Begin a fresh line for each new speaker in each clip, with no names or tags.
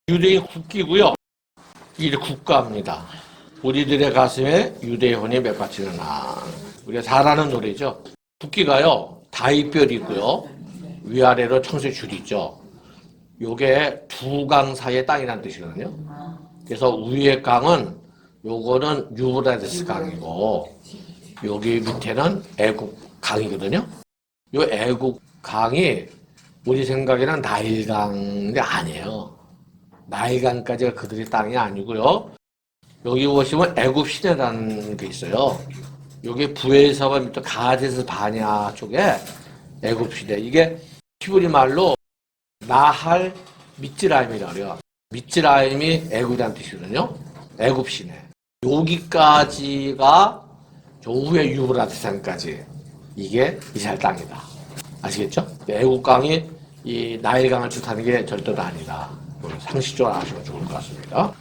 유대인 국기고요. 이게 국가입니다. 우리들의 가슴에 유대의 혼이 맺받치느나. 우리가 잘 아는 노래죠. 국기가요. 다윗별이고요. 위아래로 청수의 줄이죠. 요게 두 강 사이의 땅이라는 뜻이거든요. 그래서 위의 강은 요거는 유브라데스 강이고 여기 밑에는 애국 강이거든요. 요 애국 강이 우리 생각에는 나일강이 아니에요. 나일강까지가 그들의 땅이 아니고요. 여기 보시면 애굽 시내라는 게 있어요. 여기 부에서와 밑에 가데스 바냐 쪽에 애굽 시내. 이게 히브리 말로 나할 미츠라임이라고 그래요. 미츠라임이 애굽이라는 뜻이거든요. 애굽 시내. 여기까지가 저 위에 유브라데스강까지 이게 이스라엘 땅이다. 아시겠죠? 애국강이 이 나일강을 뜻하는 게 절대로 아니다. 상식적으로 아시면 좋을 것 같습니다.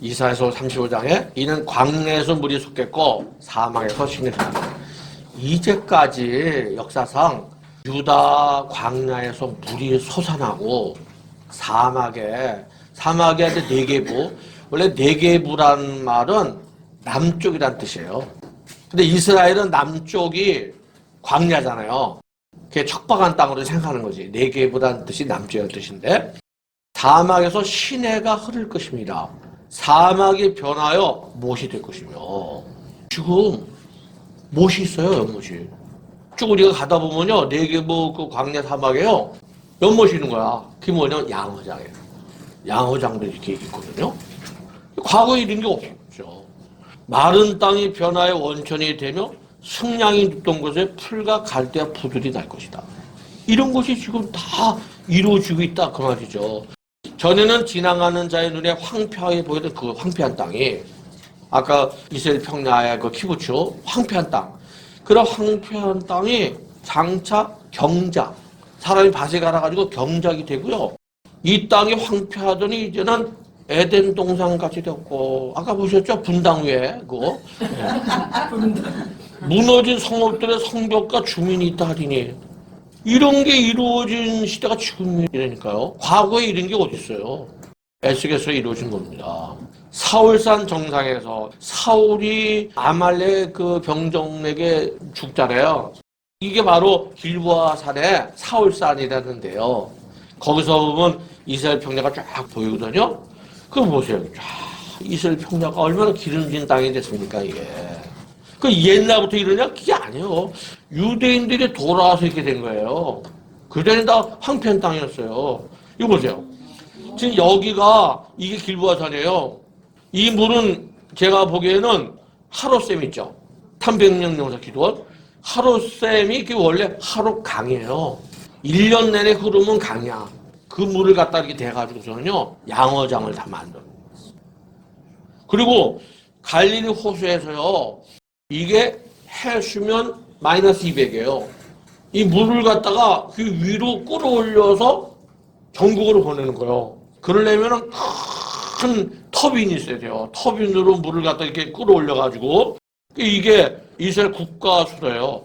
이사야서 35장에 이는 광야에서 물이 솟겠고 사막에서 신이 솟는다. 이제까지 역사상 유다 광야에서 물이 솟아나고 사막에 네게부, 원래 네게부란 말은 남쪽이란 뜻이에요. 근데 이스라엘은 남쪽이 광야잖아요. 그게 척박한 땅으로 생각하는 거지. 네게부란 뜻이 남쪽이라는 뜻인데 사막에서 시내가 흐를 것입니다. 사막이 변하여 못이 될 것이며 지금 못이 있어요. 연못이. 쭉 우리가 가다 보면요. 네게부 그 광야 사막에요. 연못이 있는 거야. 그게 뭐냐면 양어장이에요. 양어장도 이렇게 있거든요. 과거에 이런 게 없었죠. 마른 땅이 변화의 원천이 되며 승량이 눕던 곳에 풀과 갈대와 푸들이 날 것이다. 이런 것이 지금 다 이루어지고 있다 그 말이죠. 전에는 지나가는 자의 눈에 황폐하게 보이던 그 황폐한 땅이 아까 이스라엘 평야의 그 키부츠 황폐한 땅, 그런 황폐한 땅이 장차 경작, 사람이 밭에 갈아가지고 경작이 되고요. 이 땅이 황폐하더니 이제는 에덴 동산같이 되었고, 아까 보셨죠? 분당 위에 그거 무너진 성읍들의 성벽과 주민이 있다 하리니 이런 게 이루어진 시대가 지금이라니까요. 과거에 이런 게 어디 있어요? 에스겔에서 이루어진 겁니다. 사울산 정상에서 사울이 아말렉 그 병정에게 죽잖아요. 이게 바로 길보아 산의 사울산이라는데요. 거기서 보면 이스라엘 평야가 쫙 보이거든요. 그거 보세요. 쫙 이스라엘 평야가 얼마나 기름진 땅이 됐습니까 이게. 그 옛날부터 이러냐? 그게 아니에요. 유대인들이 돌아와서 이렇게 된 거예요. 그전에는 다 황폐한 땅이었어요. 이거 보세요. 지금 여기가 이게 길보아산이에요. 이 물은 제가 보기에는 하롯샘 있죠. 탐백령 용사 기도원. 하롯샘이 그 원래 하롯강이에요. 1년 내내 흐르면 강이야. 그 물을 갖다 이렇게 대가지고서는요 양어장을 다 만들어요. 그리고 갈릴리 호수에서요. 이게 해수면 마이너스 200이에요. 이 물을 갖다가 그 위로 끌어올려서 전국으로 보내는 거예요. 그러려면 큰 터빈이 있어야 돼요. 터빈으로 물을 갖다 이렇게 끌어올려가지고 이게 이스라엘 국가수로예요.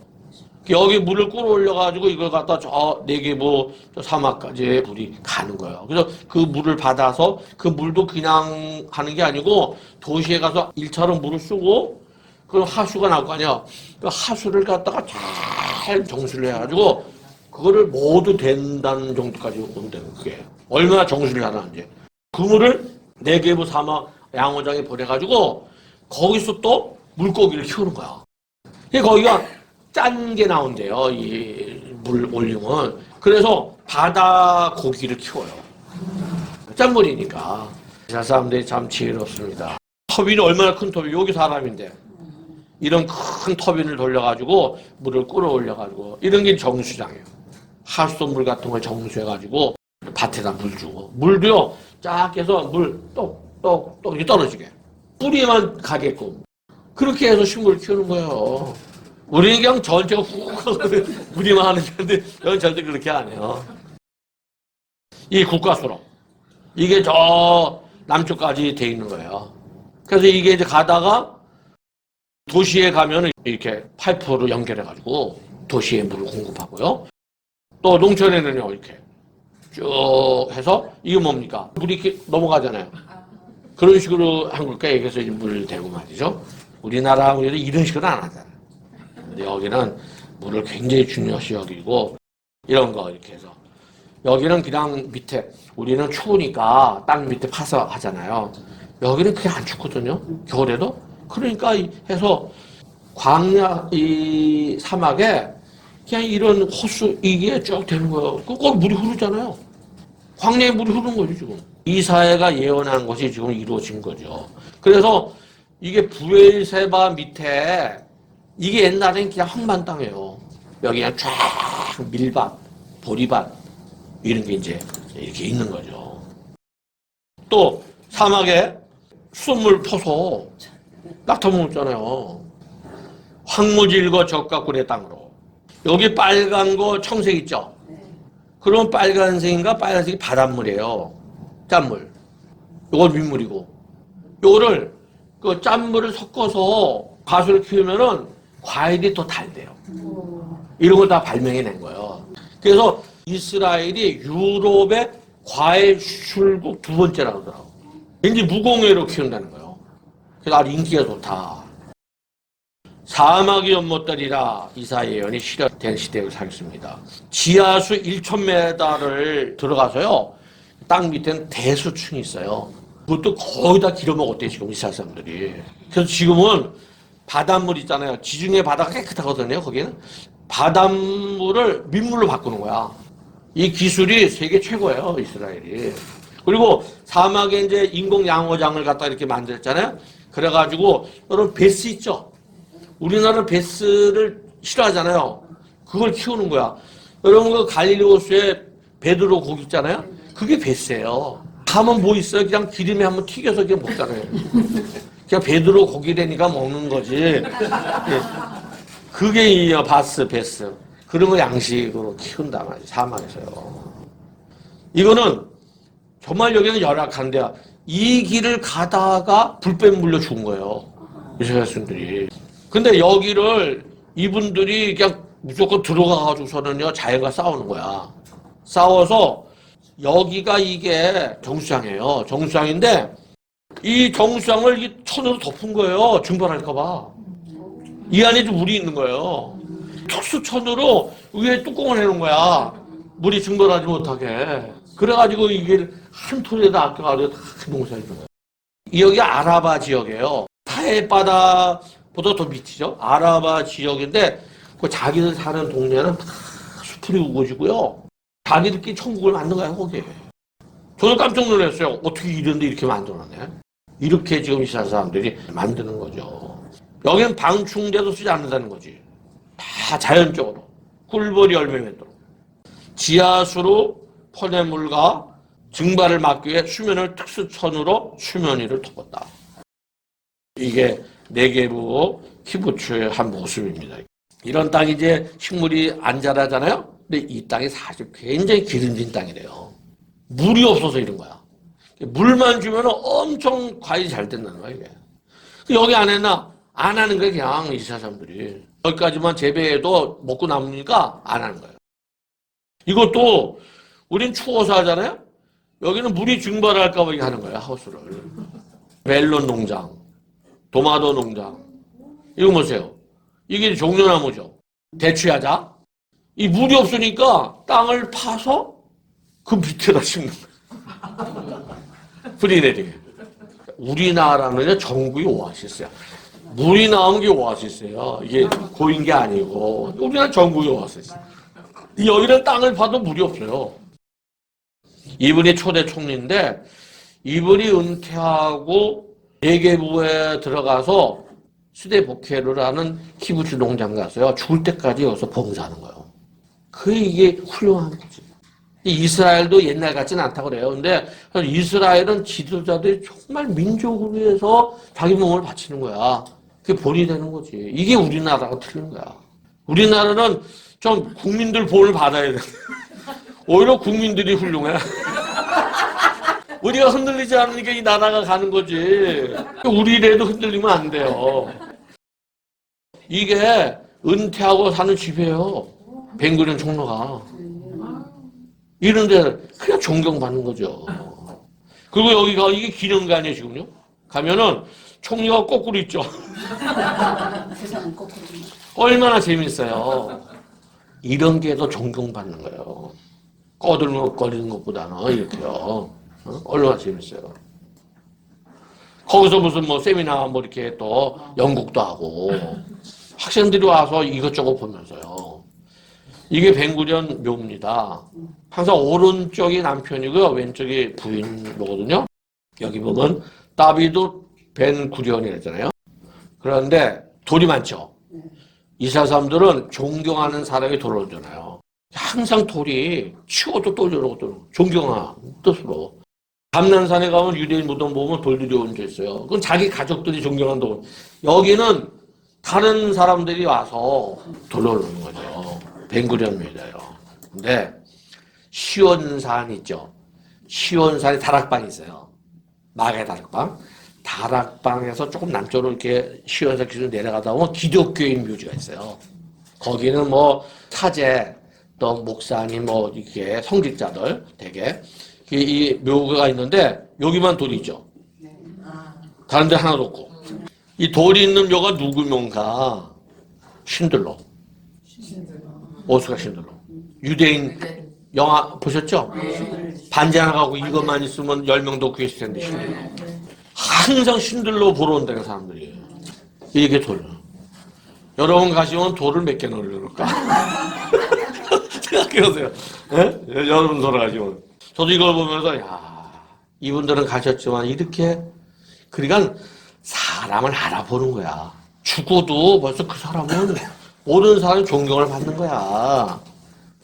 여기 물을 끌어올려가지고 이걸 갖다 저 네게부 사막까지 물이 가는 거예요. 그래서 그 물을 받아서 그 물도 그냥 가는 게 아니고 도시에 가서 1차로 물을 쓰고 그럼 하수가 나올 거 아니야. 그 하수를 갖다가 잘 정수를 해가지고 그거를 모두 된다는 정도까지 오면 되는 그게 얼마나 정수를 하나는지. 그 물을 네게부 사막 양어장에 보내가지고 거기서 또 물고기를 키우는 거야. 거기가 짠 게 나온대요. 이 물 올리면. 그래서 바다 고기를 키워요. 짠물이니까. 이스라엘 사람들이 참 지혜롭습니다. 터빈이 얼마나 큰 터빈, 여기 사람인데. 이런 큰 터빈을 돌려가지고 물을 끌어올려가지고 이런 게 정수장이에요. 하수도물 같은 걸 정수해가지고 밭에다 물 주고 물도요 쫙 해서 물 똑똑똑 이렇게 떨어지게 뿌리에만 가게끔 그렇게 해서 식물을 키우는 거예요. 우리는 그냥 전체가 훅 뿌리만 하는 건데 여기 절대 그렇게 안 해요. 이 국가수로 이게 저 남쪽까지 돼 있는 거예요. 그래서 이게 이제 가다가 도시에 가면은 이렇게 파이프로 연결해가지고 도시에 물을 공급하고요. 또 농촌에는요, 이렇게 쭉 해서 이게 뭡니까? 물이 이렇게 넘어가잖아요. 그런 식으로 한 걸까요? 여기서 물을 대고 말이죠. 우리나라 우리도 이런 식으로 안 하잖아요. 근데 여기는 물을 굉장히 중요시 여기고 이런 거 이렇게 해서 여기는 그냥 밑에 우리는 추우니까 땅 밑에 파서 하잖아요. 여기는 그게 안 춥거든요. 겨울에도. 그러니까 해서 광야 이 사막에 그냥 이런 호수 이게 쭉 되는 거예요. 거기 물이 흐르잖아요. 광야에 물이 흐르는 거죠 지금. 이사야가 예언한 것이 지금 이루어진 거죠. 그래서 이게 브엘세바 밑에 이게 옛날엔 그냥 황만 땅이에요. 여기 그냥 쫙 밀밭, 보리밭 이런 게 이제 이렇게 있는 거죠. 또 사막에 수돗물 퍼서 낙타 먹었잖아요. 황무질거 적과 꿀의 땅으로. 여기 빨간 거 청색 있죠? 그럼 빨간색인가 빨간색이 바닷물이에요. 짠물. 요건 민물이고. 요거를 그 짠물을 섞어서 가수를 키우면은 과일이 더 달대요. 이런 걸 다 발명해낸 거예요. 그래서 이스라엘이 유럽의 과일 수출국 두 번째라고 하더라고요. 왠지 무공해로 키운다는 거예요. 그래서 아주 인기가 좋다. 사막이 연못들이라 이사야 예언이 실현된 시대를 살겠습니다. 지하수 1,000m를 들어가서요. 땅 밑에는 대수층이 있어요. 그것도 거의 다 길어먹었대요. 지금 이스라엘 사람들이. 그래서 지금은 바닷물 있잖아요. 지중해 바다가 깨끗하거든요. 거기는. 바닷물을 민물로 바꾸는 거야. 이 기술이 세계 최고예요. 이스라엘이. 그리고 사막에 이제 인공 양어장을 갖다 이렇게 만들었잖아요. 그래가지고 여러분 베스 있죠? 우리나라는 베스를 싫어하잖아요. 그걸 키우는 거야. 여러분 그 갈릴리 호수에 베드로 고기 있잖아요. 그게 베스예요. 가면 뭐 있어요? 그냥 기름에 한번 튀겨서 그냥 먹잖아요. 그냥 베드로 고기라니까 먹는 거지. 그게 이 바스, 베스. 그런 거 양식으로 키운단 말이에요. 사막에서요. 이거는 정말 여기는 열악한데 이 길을 가다가 불뱀 물려 죽은 거예요. 이스라엘 사람들이. 근데 여기를 이분들이 그냥 무조건 들어가가지고서는요 자연과 싸우는 거야. 싸워서 여기가 이게 정수장이에요. 정수장인데 이 정수장을 이 천으로 덮은 거예요. 증발할까봐. 이 안에 좀 물이 있는 거예요. 특수천으로 위에 뚜껑을 해놓은 거야. 물이 증발하지 못하게. 그래가지고 이게 한 톨에다 아껴가지고 다 농사해 준 거예요. 여기 아라바 지역이에요. 타해 바다보다 더 밑이죠. 아라바 지역인데 그 자기들 사는 동네는 다 수풀이 우거지고요. 자기들끼리 천국을 만든 거야 거기에. 저도 깜짝 놀랐어요. 어떻게 이런데 이렇게 만들어놨네. 이렇게 지금 이스라엘 사람들이 만드는 거죠. 여기는 방충제도 쓰지 않는다는 거지. 다 자연적으로 꿀벌이 열매 맺도록 지하수로 퍼내물과 증발을 막기 위해 수면을 특수천으로 수면 위를 덮었다. 이게 네게부 키부츠의 한 모습입니다. 이런 땅이 이제 식물이 안 자라잖아요. 근데 이 땅이 사실 굉장히 기름진 땅이래요. 물이 없어서 이런 거야. 물만 주면 엄청 과일이 잘 된다는 거야 이게. 여기 안 했나? 안 하는 거야 그냥 이스라엘 사람들이. 여기까지만 재배해도 먹고 남으니까 안 하는 거예요. 이것도 우린 추워서 하잖아요. 여기는 물이 증발할까 봐 하는 거야 하우스를. 멜론 농장, 도마도 농장. 이거 보세요. 이게 종려나무죠. 대추야자. 이 물이 없으니까 땅을 파서 그 밑에다 심는 거야. 뿌리 내리게. 우리나라는 전국이 오아시스야. 물이 나온 게 오아시스예요. 이게 고인 게 아니고 우리나라 전국이 오아시스. 여기는 땅을 파도 물이 없어요. 이분이 초대 총리인데 이분이 은퇴하고 네게부에 들어가서 수대 복회를 하는 키부츠 농장 가서요. 죽을 때까지 여기서 봉사하는 거예요. 그게 이게 훌륭한 거지. 이스라엘도 옛날 같지는 않다고 그래요. 근데 이스라엘은 지도자들이 정말 민족을 위해서 자기 몸을 바치는 거야. 그게 본이 되는 거지. 이게 우리나라가 틀린 거야. 우리나라는 좀 국민들 본을 받아야 돼. 오히려 국민들이 훌륭해. 우리가 흔들리지 않으니까 이 나라가 가는 거지. 우리라도 흔들리면 안 돼요. 이게 은퇴하고 사는 집이에요. 벵구리온 총로가. 이런 데 그냥 존경받는 거죠. 그리고 여기가 이게 기념관이에요, 지금요. 가면은 총리가 거꾸로 있죠.
세상은 거꾸로.
얼마나 재밌어요. 이런 게 더 존경받는 거예요. 꺼들먹거리는 것보다는 이렇게요. 얼마나 재밌어요. 거기서 무슨 뭐 세미나 뭐 이렇게 또 연극도 하고 학생들이 와서 이것저것 보면서요. 이게 벵구리온 묘입니다. 항상 오른쪽이 남편이고요. 왼쪽이 부인이거든요. 여기 보면 다비드 벤구리온이랬잖아요. 그런데 돌이 많죠. 이스라엘 사람들은 존경하는 사람이 돌을 얹잖아요. 항상 돌이 치워도 또 저러고 또 존경하는 뜻으로. 감난산에 가면 유대인 무덤 보면 돌들이 얹어 있어요. 그건 자기 가족들이 존경하는 돌. 여기는 다른 사람들이 와서 돌을 얹는 거죠. 벵구리온 묘예요. 근데 시온산 있죠. 시온산에 다락방이 있어요. 마가의 다락방. 다락방에서 조금 남쪽으로 이렇게 시온산 기준으로 내려가다 보면 기독교인 묘지가 있어요. 거기는 뭐 사제, 또 목사님, 뭐 이렇게 성직자들 되게 이 묘가 있는데 여기만 돌이 있죠. 다른 데 하나도 없고. 이 돌이 있는 묘가 누구 묘인가? 신들로. 오스가 신들로. 유대인 영화 보셨죠? 반지 하나 가고 이것만 있으면 10명도 구했을 텐데 신들로. 항상 신들로 보러 온다는 사람들이에요. 이게 돌. 여러분 가시면 돌을 몇 개나 올려놓을까? 생각해보세요. 네? 여러분 돌아가시면. 저도 이걸 보면서, 야, 이분들은 가셨지만 이렇게, 그러니까 사람을 알아보는 거야. 죽어도 벌써 그 사람은 모든 사람이 존경을 받는 거야.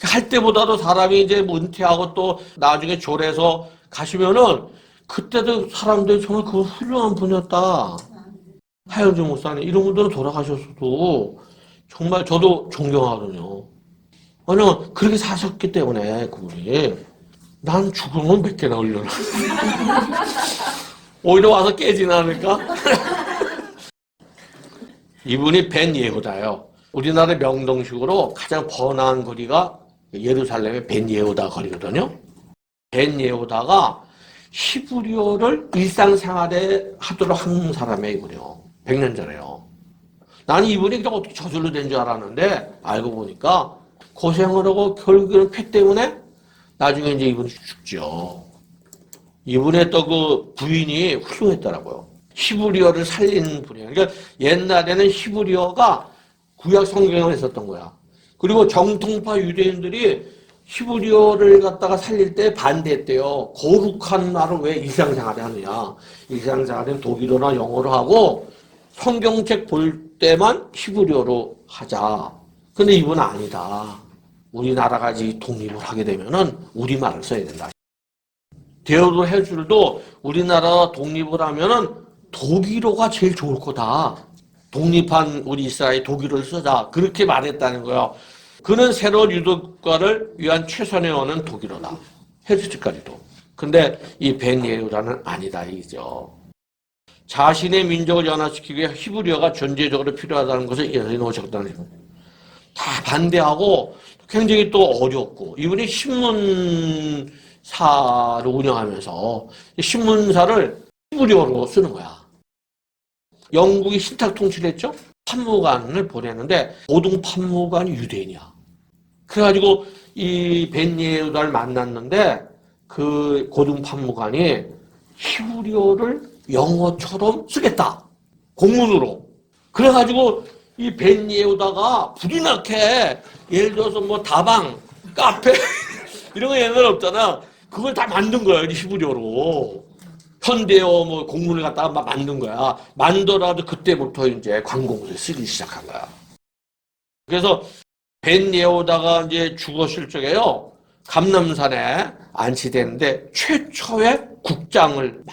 할 때보다도 사람이 이제 은퇴하고 또 나중에 졸에서 가시면은 그때도 사람들이 정말 그 훌륭한 분이었다. 하영주 목사님, 이런 분들은 돌아가셨어도 정말 저도 존경하거든요. 왜냐면 그렇게 사셨기 때문에 그분이. 난 죽으면 몇 개나 올려놔. 오히려 와서 깨지나 않을까? 이분이 벤 예후다예요. 우리나라 명동식으로 가장 번화한 거리가 예루살렘의 벤 예후다 거리거든요. 벤 예후다가 히브리어를 일상생활에 하도록 한 사람이에요, 이분이요. 100년 전에요. 나는 이분이 그냥 어떻게 저절로 된 줄 알았는데 알고 보니까 고생을 하고 결국에는 폐 때문에 나중에 이제 이분이 죽죠. 이분의 또 그 부인이 훌륭했더라고요. 히브리어를 살린 분이에요. 그러니까 옛날에는 히브리어가 구약 성경에 있었던 거야. 그리고 정통파 유대인들이 히브리어를 갖다가 살릴 때 반대했대요. 거룩한 말을 왜 일상생활에 하느냐. 일상생활은 독일어나 영어로 하고 성경책 볼 때만 히브리어로 하자. 근데 이분은 아니다. 우리나라가 이제 독립을 하게 되면은 우리말을 써야 된다. 데오도 해줄도 우리나라가 독립을 하면은 독일어가 제일 좋을 거다. 독립한 우리 이스라엘 독일어를 쓰자. 그렇게 말했다는 거예요. 그는 새로운 유독과를 위한 최선의 언어는 독일어다. 해주지까지도. 근데 이 벤 예후다는 아니다 이죠. 자신의 민족을 연합시키기 위해 히브리어가 존재적으로 필요하다는 것을 예언해 놓으셨다는 거예요. 다 반대하고 굉장히 또 어렵고 이분이 신문사를 운영하면서 신문사를 히브리어로 쓰는 거야. 영국이 신탁 통치를 했죠. 판무관을 보내는데 고등 판무관이 유대인이야. 그래가지고 이 벤 예후다를 만났는데 그 고등 판무관이 히브리어를 영어처럼 쓰겠다. 공문으로. 그래가지고 이 벤 예후다가 불이 나게 예를 들어서 뭐 다방, 카페 이런 거 옛날에 없잖아. 그걸 다 만든 거야. 히브리어로. 현대어 뭐 공문을 갖다가 막 만든 거야. 만들어도 그때부터 이제 관공서에 쓰기 시작한 거야. 그래서 벤 예후다가 이제 죽었을 적에요. 감람산에 안치되는데 최초의 국장을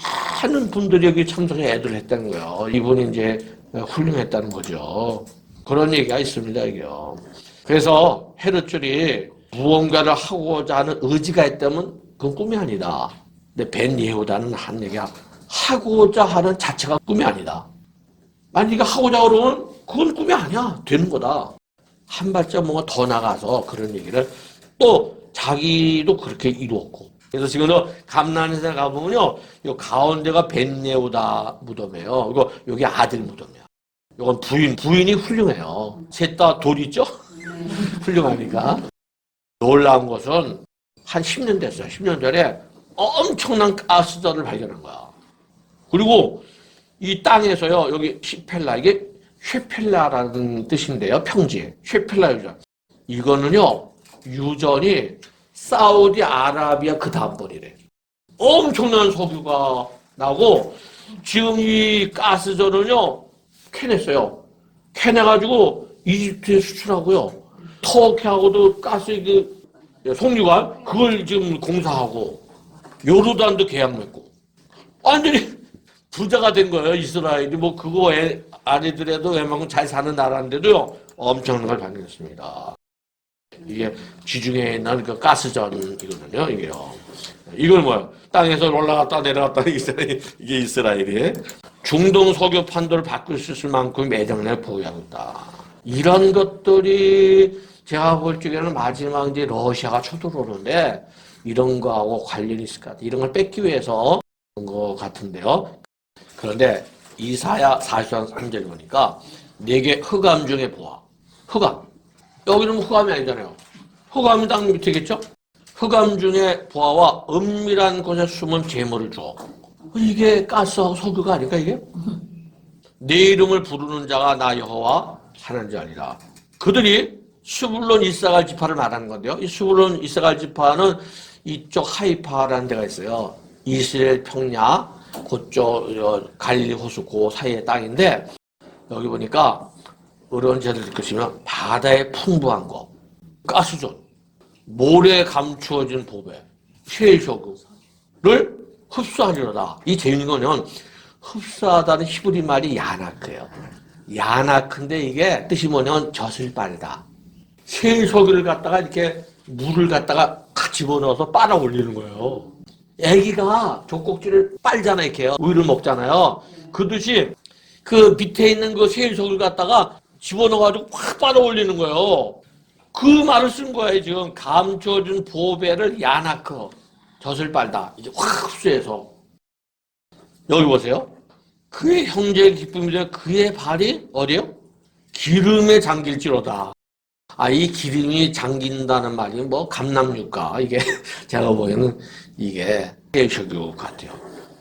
많은 분들이 여기 참석해 애들 했다는 거예요. 이분이 이제 훌륭했다는 거죠. 그런 얘기가 있습니다, 이게요. 그래서 헤롯줄이 무언가를 하고자 하는 의지가 있다면 그건 꿈이 아니다. 근데 벤 예후다는 한 얘기야. 하고자 하는 자체가 꿈이 아니다. 만약 네가 하고자 그러면 그건 꿈이 아니야. 되는 거다. 한 발짝 뭔가 더 나가서 그런 얘기를 또 자기도 그렇게 이루었고. 그래서 지금도 감난에서 가보면요, 요 가운데가 벤예후다 무덤이에요. 이거 여기 아들 무덤이야. 이건 부인이 훌륭해요. 셋 다 돌이죠? 훌륭하니까. 놀라운 것은 한 10년 됐어요. 10년 전에 엄청난 가스자를 발견한 거야. 그리고 이 땅에서요, 여기 시펠라, 이게 쉐펠라라는 뜻인데요. 평지. 쉐펠라 유전. 이거는요, 유전이 사우디아라비아 그 다음번이래. 엄청난 석유가 나고, 지금 이 가스전은요, 캐냈어요. 캐내가지고 이집트에 수출하고요. 터키하고도 가스 석유관, 그걸 지금 공사하고, 요르단도 계약 맺고. 완전히 부자가 된 거예요, 이스라엘이. 뭐, 그거 아니더라도 웬만큼 잘 사는 나라인데도요, 엄청난 걸 발견했습니다. 이게 지중해에 있는 그 가스전이거든요, 이게요. 이걸 뭐야? 땅에서 올라갔다 내려갔다 이게 이스라엘이 중동 석유 판도를 바꿀 수 있을 만큼 매장량을 보유하고 있다. 이런 것들이 제가 볼 적에는 마지막 이제 러시아가 쳐들어오는데 이런 거하고 관련이 있을 것 같아요. 이런 걸 뺏기 위해서 그런 것 같은데요. 그런데 이사야 40장 3절 보니까 내게 흑암 중에 보아. 흑암. 여기는 흑암이 아니잖아요. 흑암이 땅 밑이겠죠? 흑암 중에 보아와 은밀한 곳에 숨은 재물을 줘. 이게 가스하고 석유가 아닐까 이게? 내 이름을 부르는 자가 나 여호와 하나님 줄 아니라. 그들이 스불론 이사갈 지파를 말하는 건데요. 이 스불론 이사갈 지파는 이쪽 하이파라는 데가 있어요. 이스라엘 평야 그쪽 갈릴리 호수 그 사이의 땅인데 여기 보니까 어려운 제들 읽으시면 바다의 풍부한 거, 가스존, 모래에 감추어진 보배, 셰일쇼그를 흡수하리로다. 이 재밌는 거는 흡수하다는 히브리 말이 야나크예요. 야나크인데 이게 뜻이 뭐냐면 젖을 빨다. 셰일쇼그를 갖다가 이렇게 물을 갖다가 집어넣어서 빨아 올리는 거예요. 애기가 젖꼭지를 빨잖아요, 이렇게요. 우유를 먹잖아요. 그듯이 그 밑에 있는 그 셰일쇼그를 갖다가 집어넣어가지고 확 빨아 올리는 거예요. 그 말을 쓴 거예요, 지금. 감춰준 보배를 야나크, 젖을 빨다. 이제 확 흡수해서. 여기 보세요. 그의 형제의 기쁨이라 그의 발이 어디요? 기름에 잠길지로다. 아, 이 기름이 잠긴다는 말이 뭐 감남유가. 이게 제가 보기에는 이게 셰일쇼그 같아요.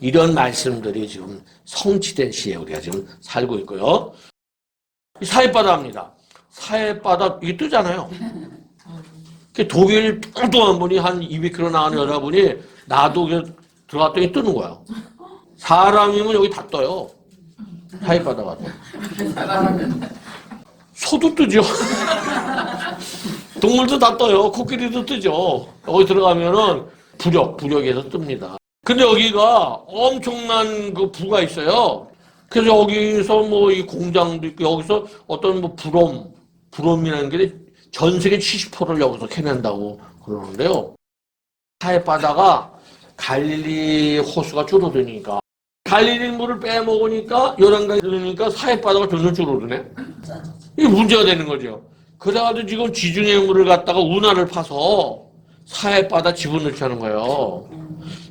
이런 말씀들이 지금 성취된 시에 우리가 지금 살고 있고요. 사해바다입니다. 사해바다 이게 뜨잖아요. 독일 뚱뚱한 분이 한 200km 나가는 여자분이 나도 들어갔더니 뜨는 거야. 사람이면 여기 다 떠요. 사해바다 가서. 소도 뜨죠. 동물도 다 떠요. 코끼리도 뜨죠. 여기 들어가면은 부력에서 뜹니다. 근데 여기가 엄청난 그 부가 있어요. 그래서 여기서 뭐 이 공장도 있고 여기서 어떤 뭐 브롬이라는 게 전 세계 70%를 여기서 캐낸다고 그러는데요. 사해바다가 갈릴리 호수가 줄어드니까 갈릴리 물을 빼먹으니까 열한가지 들으니까 사해바다가 점점 줄어드네. 이게 문제가 되는 거죠. 그래가지고 지금 지중해 물을 갖다가 운하를 파서 사해바다 집어넣자는 거예요.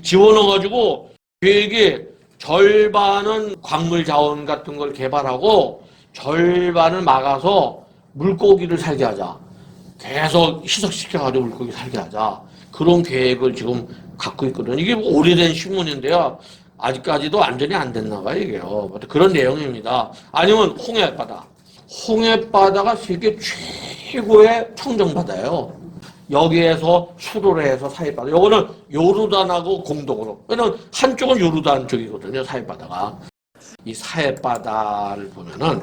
집어넣어가지고 계획이 절반은 광물 자원 같은 걸 개발하고 절반을 막아서 물고기를 살게 하자. 계속 희석시켜가지고 물고기 살게 하자. 그런 계획을 지금 갖고 있거든요. 이게 오래된 신문인데요. 아직까지도 완전히 안 됐나 봐요, 이게요. 그런 내용입니다. 아니면 홍해바다. 홍해바다가 세계 최고의 청정바다예요. 여기에서 수로를 해서 사해바다. 요거는 요르단하고 공동으로. 왜냐면 한쪽은 요르단 쪽이거든요, 사해바다가. 이 사해바다를 보면은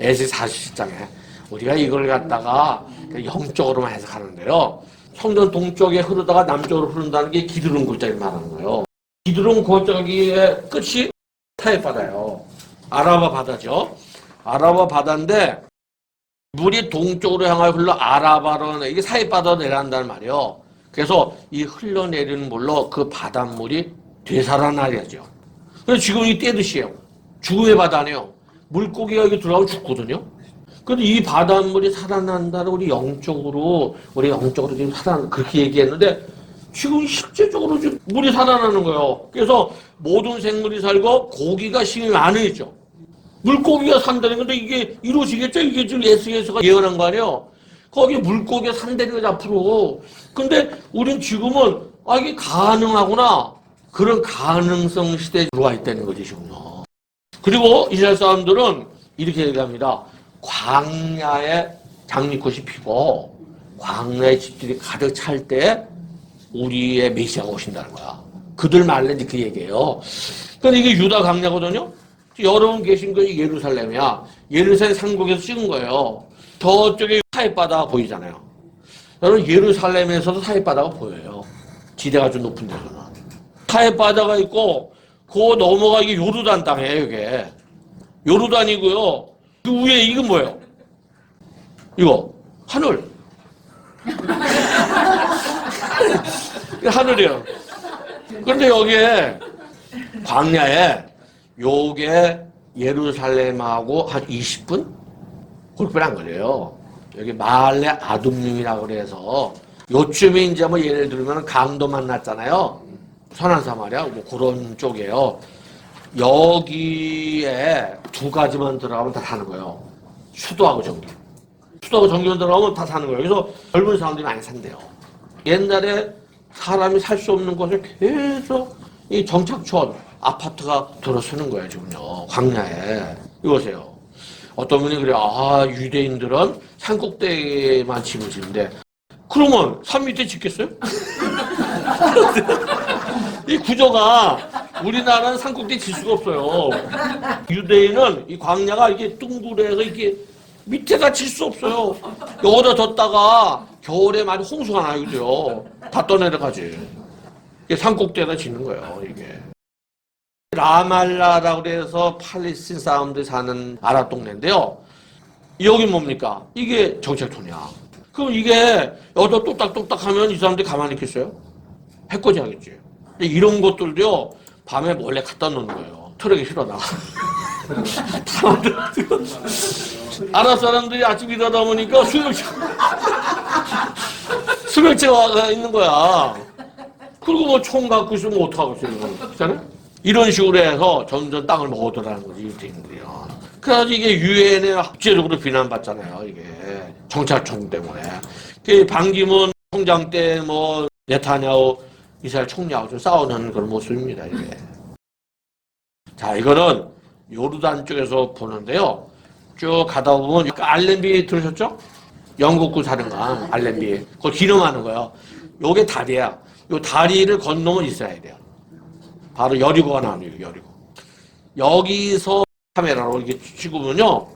에스겔 40장에 우리가 이걸 갖다가 영적으로만 해석하는데요. 성전 동쪽에 흐르다가 남쪽으로 흐른다는 게 기드론 골짜기 말하는 거예요. 기드론 골짜기의 끝이 사해바다예요. 아라바 바다죠. 아라바 바다인데 물이 동쪽으로 향하여 흘러 아라바로 이게 사해바다로 내려간다는 말이에요. 그래서 이 흘러내리는 물로 그 바닷물이 되살아나야죠. 그래서 지금 이 떼듯이에요. 죽음의 바다네요. 물고기가 여기 들어가면 죽거든요. 근데 이 바닷물이 살아난다는 우리 영적으로 지금 그렇게 얘기했는데 지금 실제적으로 지금 물이 살아나는 거예요. 그래서 모든 생물이 살고 고기가 힘이 많으죠. 물고기가 산다는 건데 이게 이루어지겠죠? 이게 지금 예수가 예언한 거 아니에요? 거기 물고기가 산다는 거죠, 앞으로. 근데 우린 지금은 이게 가능하구나. 그런 가능성 시대에 들어와 있다는 거지, 지금요. 그리고 이스라엘 사람들은 이렇게 얘기합니다. 광야에 장미꽃이 피고 광야의 집들이 가득 찰 때 우리의 메시아가 오신다는 거야. 그들 말로 이렇게 얘기해요. 근데 이게 유다 광야거든요. 여러분 계신 거 예루살렘이야. 예루살렘 상국에서 찍은 거예요. 저쪽에 사해바다가 보이잖아요. 여러분 예루살렘에서도 사해바다가 보여요. 지대가 좀 높은 데서는. 사해바다가 있고 그 넘어가 이게 요르단 땅이에요. 이게 요르단이고요. 그 위에 이건 뭐예요? 이거 하늘. 하늘이에요. 그런데 여기에 광야에 요게 예루살렘하고 한 20분? 그렇게밖에 안 걸려요. 여기 마알레 아둠림이라고 그래서 요쯤에 이제 뭐 예를 들면 강도 만났잖아요. 선한 사마리아 뭐 그런 쪽이에요. 여기에 두 가지만 들어가면 다 사는 거예요. 수도하고 전기. 수도하고 전기만 들어가면 다 사는 거예요. 그래서 젊은 사람들이 많이 산대요. 옛날에 사람이 살 수 없는 곳에 계속 이 정착촌, 아파트가 들어서는 거예요, 지금요. 광야에. 이거세요. 어떤 분이 그래요. 유대인들은 산꼭대기에만 집을 짓는데, 그러면 산 밑에 짓겠어요? 이 구조가 우리나라는 산꼭대기 질 수가 없어요. 유대인은 이 광야가 이렇게 둥그레서 이렇게 밑에가 질 수 없어요. 여기다 뒀다가 겨울에 많이 홍수가 나요, 그죠? 다 떠내려가지. 이게 산꼭대기에다 짓는 거예요, 이게. 라말라라고 해서 팔레스틴 사람들이 사는 아랍 동네인데요. 여기 뭡니까? 이게 정착촌이야. 그럼 이게 여기다 뚝딱뚝딱 하면 이 사람들이 가만히 있겠어요? 해코지 하겠지. 이런 것들도요, 밤에 몰래 갖다 놓는 거예요. 트럭에 실어다가. 다 만들어가지고. 아랍 사람들이 아침 일어나다 보니까 수명체가 있는 거야. 그리고 뭐 총 갖고 있으면 어떡하겠어요, 그렇잖아요? 이런 식으로 해서 점점 땅을 먹어들라는 거지, 유대인들이요. 그래가지고 이게 유엔에 국제적으로 비난받잖아요, 이게. 정찰총 때문에. 그 반기문 총장 때 뭐, 네타냐후 이스라엘 총리하고 좀 싸우는 그런 모습입니다, 이게. 자, 이거는 요르단 쪽에서 보는데요. 쭉 가다 보면 알렌비 들으셨죠? 영국군 사령관 알렌비. 그거 기념하는 거예요. 요게 다리야. 요 다리를 건너면 이스라엘이에요. 바로 여리고가 나와요, 여리고. 여기서 카메라로 이렇게 찍으면요.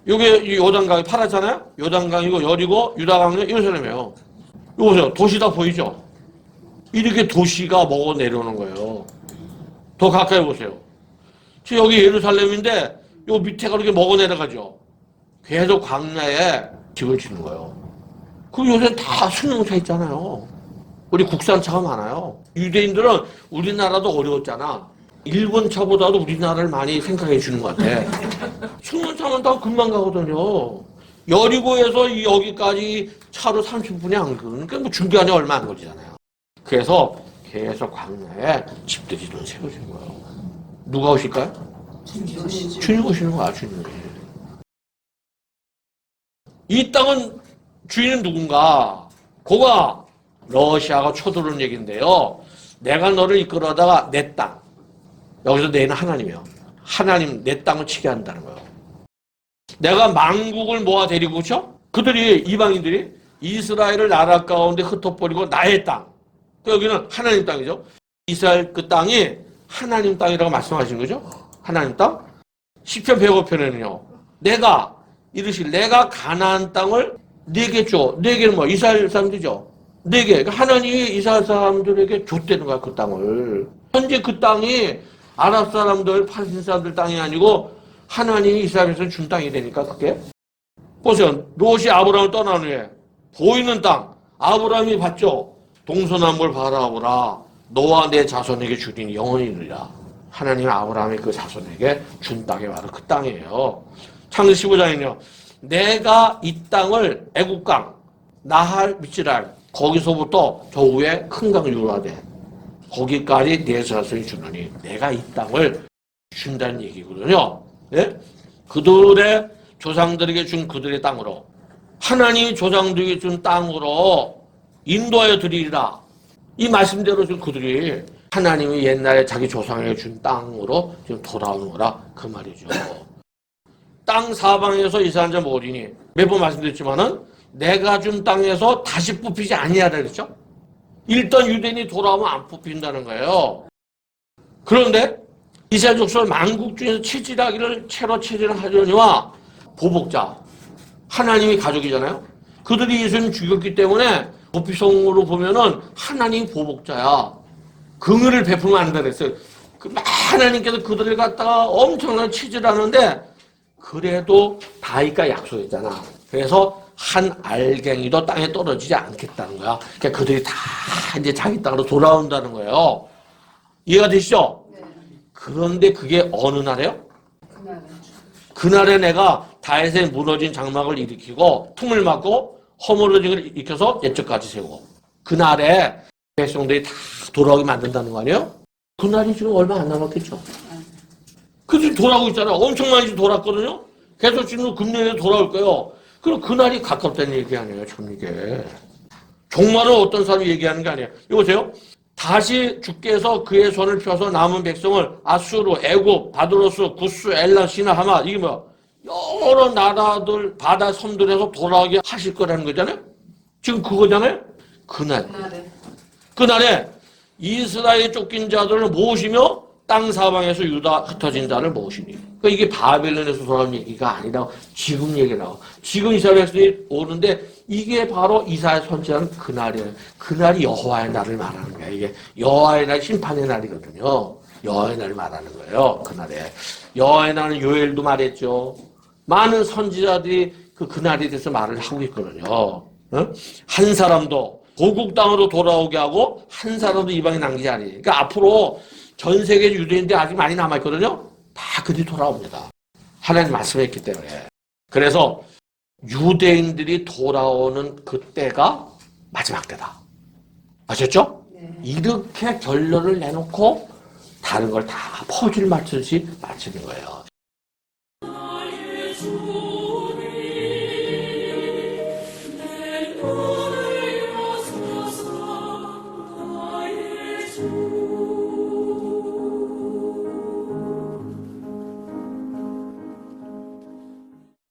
요게 요단강이 파랗잖아요? 요단강이고 여리고 유다강은 예루살렘이에요. 이거 보세요. 도시 다 보이죠? 이렇게 도시가 먹어 내려오는 거예요. 더 가까이 보세요. 지금 여기 예루살렘인데 요 밑에가 이렇게 먹어 내려가죠. 계속 광야에 집을 짓는 거예요. 그럼 요새 다 승용차 있잖아요. 우리 국산차가 많아요. 유대인들은 우리나라도 어려웠잖아. 일본 차보다도 우리나라를 많이 생각해 주는 것 같아. 승용차는 다 금방 가거든요. 여리고에서 여기까지 차로 30분이 안 가는, 그러니까 뭐 준비하니 얼마 안 걸리잖아요. 그래서 계속 광야에 집들이 좀 세워진 거예요. 누가 오실까요? 주님 오시는 거야, 주님이. 이 땅은 주인은 누군가? 그가 러시아가 쳐들어온 얘기인데요. 내가 너를 이끌어다가 내 땅. 여기서 내는 하나님이요. 하나님 내 땅을 치게 한다는 거예요. 내가 만국을 모아 데리고 오죠? 그들이 이방인들이 이스라엘을 나라 가운데 흩어버리고 나의 땅. 여기는 하나님 땅이죠. 이스라엘 그 땅이 하나님 땅이라고 말씀하신 거죠. 하나님 땅. 시편 105편에는요. 내가 이르실 내가 가나안 땅을 네게 줘. 네게는 뭐 이스라엘 사람들이죠. 네게. 그러니까 하나님이 이스라엘 사람들에게 줬다는 거야, 그 땅을. 현재 그 땅이 아랍 사람들, 팔레스틴 사람들 땅이 아니고 하나님이 이스라엘에서 준 땅이 되니까 그게. 보세요. 롯이 아브라함을 떠난 후에 보이는 땅 아브라함이 봤죠. 동서남북을 바라보라. 너와 내 자손에게 주리니 영원히 이르리라. 하나님이 아브라함이 그 자손에게 준 땅이 바로 그 땅이에요. 창세기 15장에는요. 내가 이 땅을 애국강, 나할, 미치랄 거기서부터 저 위에 큰 강 유라대 거기까지 내 자손이 주느니 내가 이 땅을 준다는 얘기거든요. 예? 그들의 조상들에게 준 그들의 땅으로 하나님이 조상들에게 준 땅으로 인도하여 드리리라. 이 말씀대로 좀 그들이 하나님이 옛날에 자기 조상에게 준 땅으로 지금 돌아오는 거라 그 말이죠. 땅 사방에서 이스라엘 자 모으리니 매번 말씀드렸지만은 내가 준 땅에서 다시 뽑히지 아니하라 그랬죠. 일단 유대인이 돌아오면 안 뽑힌다는 거예요. 그런데 이스라엘 족속 만국 중에서 체질하기를 채로 체질하려니와 보복자 하나님이 가족이잖아요. 그들이 예수님 죽였기 때문에 도피성으로 보면은 하나님이 보복자야. 긍휼을 베풀면 안 되랬어요. 하나님께서 그들을 갖다가 엄청나게 체질하는데 그래도 다윗과 약속했잖아. 그래서 한 알갱이도 땅에 떨어지지 않겠다는 거야. 그러니까 그들이 다 이제 자기 땅으로 돌아온다는 거예요. 이해가 되시죠?
네.
그런데 그게 어느 날이에요? 그날에 내가 다윗의 무너진 장막을 일으키고 틈을 막고 허물어진 걸 일으켜서 옛적까지 세우고 그날에 백성들이 다 돌아오게 만든다는 거 아니에요? 그날이 지금 얼마 안 남았겠죠? 그들이 돌아오고 있잖아요. 엄청 많이 돌았거든요. 계속 지금 금년에 돌아올 거예요. 그럼 그날이 가깝다는 얘기 아니에요, 참 이게. 종말은 어떤 사람이 얘기하는 게 아니에요. 이거 보세요. 다시 주께서 그의 손을 펴서 남은 백성을 아수르, 애굽, 바드로스, 구스, 엘람, 시나, 하마 이게 뭐야? 여러 나라들, 바다 섬들에서 돌아오게 하실 거라는 거잖아요. 지금 그거잖아요. 그날에 이스라엘 쫓긴 자들을 모으시며 땅 사방에서 유다 흩어진 자를 모으시니. 그러니까 이게 바벨론에서 돌아온 얘기가 아니라 지금 얘기라고. 지금 이스라엘 백성이 오는데 이게 바로 이사야 선지자는 그날이에요. 그날이 여호와의 날을 말하는 거야. 이게 여호와의 날, 심판의 날이거든요. 여호와의 날을 말하는 거예요. 그날에. 여호와의 날은 요엘도 말했죠. 많은 선지자들이 그날에 대해서 말을 하고 있거든요. 어? 한 사람도 고국 땅으로 돌아오게 하고 한 사람도 이방에 남기지 않으니. 그러니까 앞으로 전 세계 유대인들이 아직 많이 남아있거든요. 다 그들이 돌아옵니다. 하나님 말씀했기 때문에. 그래서 유대인들이 돌아오는 그때가 마지막 때다. 아셨죠?
네.
이렇게 결론을 내놓고 다른 걸 다 퍼즐 맞추듯이 맞추는 거예요.